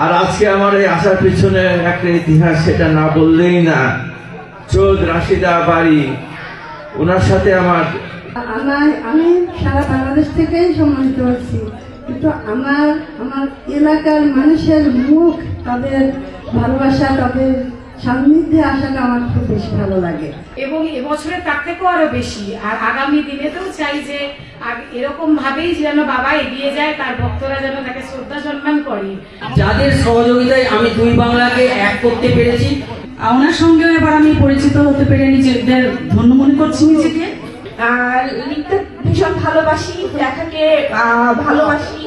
আর আজকে আমার এই আসার পিছনে একটা ইতিহাস, সেটা না বললেই না। চৌধ রাশিদা বাড়ি, ওনার সাথে আমি সারা বাংলাদেশ থেকেই সম্মানিত হচ্ছি, কিন্তু আমার এলাকার মানুষের মুখ, তাদের ভালোবাসা, তাদের সান্নিধ্যে আসাটা আমার খুব বেশি ভালো লাগে এবং এবছরে তার থেকেও আরো বেশি। আর আগামী দিনেতেও চাই যে এরকম ভাবেই যেন বাবা এগিয়ে যায়, তার ভক্তরা যেন তাকে শ্রদ্ধা সম্মান করে। যাদের সহযোগিতায় আমি দুই বাংলাকে এক করতে পেরেছি, ওনার সঙ্গেও এবার আমি পরিচিত হতে পেরে নিজেদের ধন্য মনে করছি নিজেকে। লিখতে ভীষণ ভালোবাসি, লেখাকে ভালোবাসি।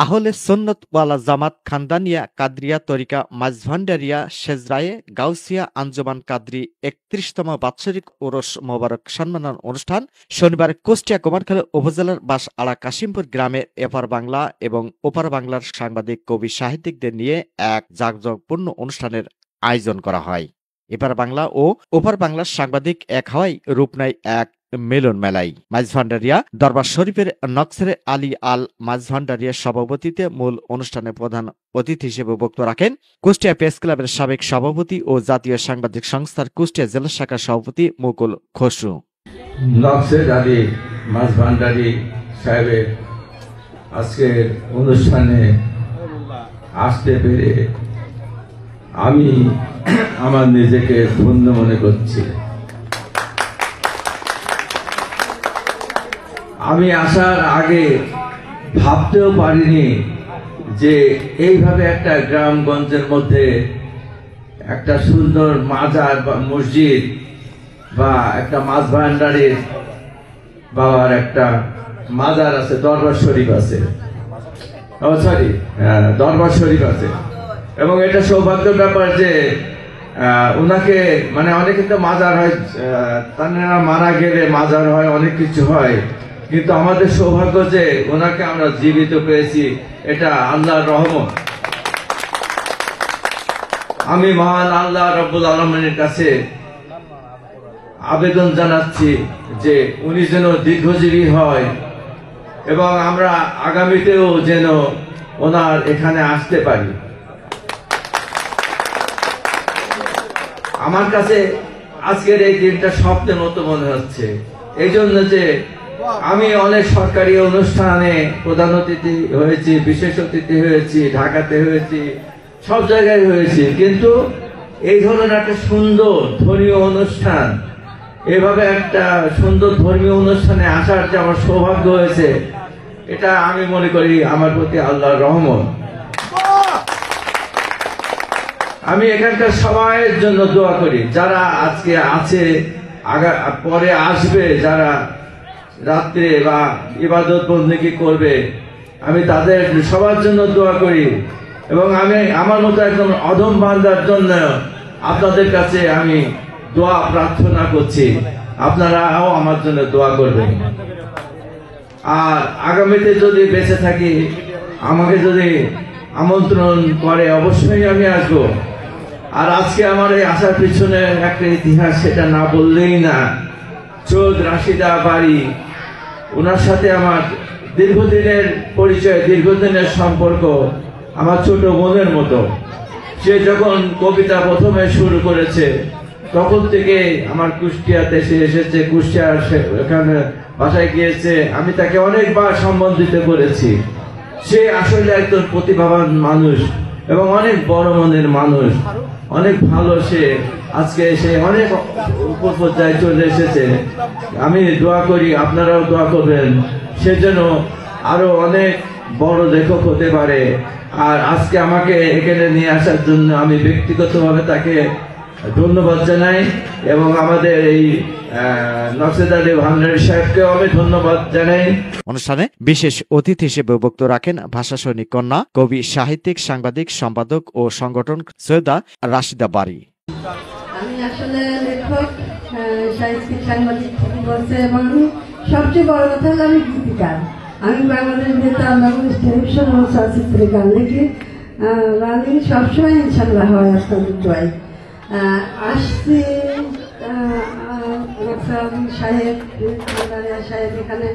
আহলে সুন্নত ওয়ালা জামাত খানদানিয়া কাদরিয়া তরিকা মাঝভান্ডারিয়া শেজরায়ে গাউসিয়া আঞ্জুমান কাদরি ৩১তম বাৎসরিক ওরস মোবারক সম্মানন অনুষ্ঠান শনিবার কুষ্টিয়া কুমারখালী উপজেলার বাঁশআড়া কাশিমপুর গ্রামের এপার বাংলা এবং ওপার বাংলার সাংবাদিক কবি সাহিত্যিকদের নিয়ে এক জাঁকজমকপূর্ণ অনুষ্ঠানের আয়োজন করা হয়। এপার বাংলা ও ওপার বাংলার সাংবাদিক এক হওয়ায় রূপ নেয় এক মিলন মেলাই। মাঝভান্ডারিয়া দরবার শরীফের নকসরে আলী আল মাঝভান্ডারিয়ার সভাপতিতে মূল অনুষ্ঠানে প্রধান অতিথি হিসেবে বক্তব্য রাখেন কুষ্টিয়া প্রেস ক্লাবের সাবেক সভাপতি ও জাতীয় সাংবাদিক সংস্থার কুষ্টিয়া জেলা শাখার সভাপতি মুকুল খসরু। নকসের আলী মাঝভান্ডারি সাহেবের আজকের অনুষ্ঠানে আসতে পেরে আমি আমার নিজেকে ধন্য মনে করছি। আমি আসার আগে ভাবতেও পারিনি যে এইভাবে একটা গ্রামগঞ্জের মধ্যে একটা সুন্দর মাজার বা মসজিদ বা একটা মাছ ভান্ডারের বাবার একটা মাজার আছে, দরবার শরীফ আছে, দরবার শরীফ আছে। এবং এটা সৌভাগ্যের ব্যাপার যে ওনাকে মানে অনেকে তো মাজার হয়, তারা মারা গেলে মাজার হয়, অনেক কিছু হয়, কিন্তু আমাদের সৌভাগ্য যে ওনাকে আমরা জীবিত পেয়েছি, এটা আল্লাহর রহমত। আমি মহান আল্লাহ রব্বুল আলামিনের কাছে আবেদন জানাচ্ছি যে উনি যেন দীর্ঘজীবী হয় এবং আমরা আগামীতেও যেন ওনার এখানে আসতে পারি। আমার কাছে আজকের এই দিনটা স্বপ্নের মতো মনে হচ্ছে, এই জন্য যে আমি অনেক সরকারি অনুষ্ঠানে প্রধান অতিথি হয়েছি, বিশেষ অতিথি হয়েছি, ঢাকাতে হয়েছি, সব জায়গায় হয়েছি, কিন্তু এই ধরনের একটা সুন্দর ধর্মীয় অনুষ্ঠান, এভাবে একটা সুন্দর ধর্মীয় অনুষ্ঠানে আসার যে আমার সৌভাগ্য হয়েছে, এটা আমি মনে করি আমার প্রতি আল্লাহর রহমত। আমি এখানকার সবাইয়ের জন্য দোয়া করি, যারা আজকে আছে, পরে আসবে, যারা রাত্রে বা ইবাদত বন্দেগী করবে, আমি তাদের সবার জন্য দোয়া করি। এবং আমি আমার মতো একদম অধম বান্দার জন্য আপনাদের কাছে আমি দোয়া প্রার্থনা করছি, আপনারাও আমার জন্য দোয়া করবেন। আর আগামীতে যদি বেঁচে থাকি, আমাকে যদি আমন্ত্রণ করে অবশ্যই আমি আসবো। আর আজকে আমার এই আসার পিছনে একটা ইতিহাস, সেটা না বললেই না। চৌধ রাশিদা বাড়ি, ওনার সাথে আমার দীর্ঘদিনের পরিচয়, দীর্ঘদিনের সম্পর্ক, আমার ছোট বোনের মতো। সে যখন কবিতা প্রথমে শুরু করেছে তখন থেকে আমার কুষ্টিয়াতে সে এসেছে, কুষ্টিয়ার এখানে বাসায় গিয়েছে, আমি তাকে অনেকবার সম্বোধিত করেছি। সে আসলে একজন প্রতিভাবান মানুষ এবং অনেক বড় মনের মানুষ, অনেক ভালো। সে আজকে সে অনেক উপর পর্যায়ে চলে এসেছে। আমি দোয়া করি, আপনারাও দোয়া করবেন, সে যেন আরো অনেক বড় লেখক হতে পারে। আর আজকে আমাকে এখানে নিয়ে আসার জন্য আমি ব্যক্তিগতভাবে তাকে ধন্যবাদ জানাই এবং আমাদের এই নকসেদ আলী ভান্ডারী সাহেবকেও আমি ধন্যবাদ জানাই। অনুষ্ঠানে বিশেষ অতিথি হিসেবে বক্তব্য রাখেন ভাষা সৈনিক কন্যা, কবি, সাহিত্যিক, সাংবাদিক, সম্পাদক ও সংগঠন সৈয়দা রাশিদা বাড়ি। আমি আসলে লেখক, সাহিত্যিক, সাংবাদিক বলছে এবং সবচেয়ে বড় কথা হলো আমি গীতিকার। আমি বাংলাদেশ বেতার, বাংলাদেশ টেলিভিশন ও চলচ্চিত্রে গান লিখি। রানিং সবসময় ইনশাল্লাহ হয় আপনাদের দোয়ায়। আসছি সাহেব এখানে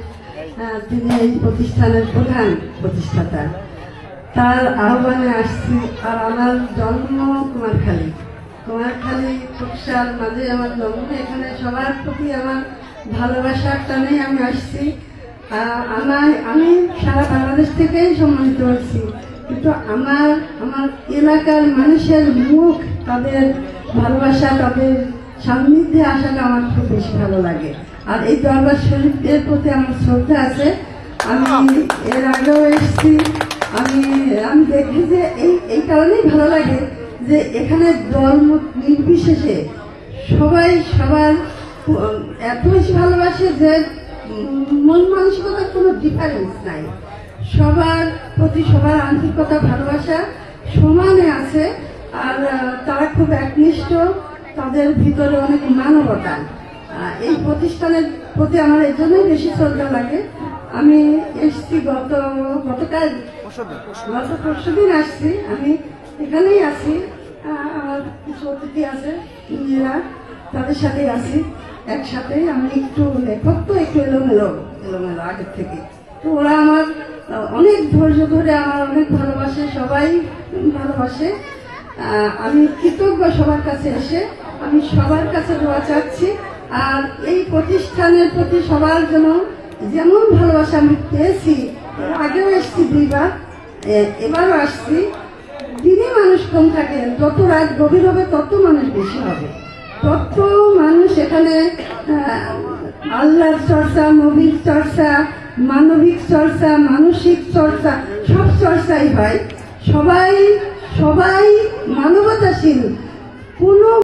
তিনি এই প্রতিষ্ঠানের প্রধান প্রতিষ্ঠাতা, তার আহ্বানে আসছি। আর আমার জন্ম কুমারখালী, টুকসার মাঝে আমার জন্ম। এখানে সবার প্রতি আমার ভালোবাসার টানে আমি আসছি। আমি সারা বাংলাদেশ থেকেই সম্মানিত হচ্ছি, কিন্তু আমার এলাকার মানুষের মুখ, তাদের ভালোবাসা, তাদের সান্নিধ্যে আসাটা আমার খুব বেশি ভালো লাগে। আর এই দরবার শরীফের প্রতি আমার শ্রদ্ধা আছে। আমি এর আগেও এসেছি। আমি দেখি যে এই কারণেই ভালো লাগে যে এখানে ধর্ম নির্বিশেষে সবাই সবার এত বেশি ভালোবাসে যে মন মানসিকতার কোনো ডিফারেন্স নাই। সবার প্রতি সবার আন্তরিকতা, ভালোবাসা সমানে আছে। আর তারা খুব একনিষ্ঠ, তাদের ভিতরে অনেক মানবতা। এই প্রতিষ্ঠানের প্রতি আমার এই জন্যই বেশি শ্রদ্ধা লাগে। আমি এসছি গত পরশুদিন আসছি। আমি এখানেই আছি, আমার কিছু অতিথি আছে, মেয়েরা, তাদের সাথেই আছি একসাথে। আমি একটু লেখক তো একটু এলোমেলো আগের থেকে, তো ওরা আমার অনেক ধৈর্য ধরে আমার অনেক ভালোবাসে, সবাই ভালোবাসে। আমি কৃতজ্ঞ সবার কাছে এসে। আমি সবার কাছে দোয়া চাচ্ছি। আর এই প্রতিষ্ঠানের প্রতি সবার জন্য যেমন ভালোবাসা আমি পেয়েছি, আগেও এসছি 2 বার, এবারও আসছি। দিনে মানুষ কম থাকে, যত রাত গভীর হবে তত মানুষ বেশি হবে, তত মানুষ এখানে আল্লাহর চর্চা, নবীর চর্চা, মানবিক চর্চা, মানসিক চর্চা, সব চর্চাই হয়। সবাই মানবতাশীল। কোনো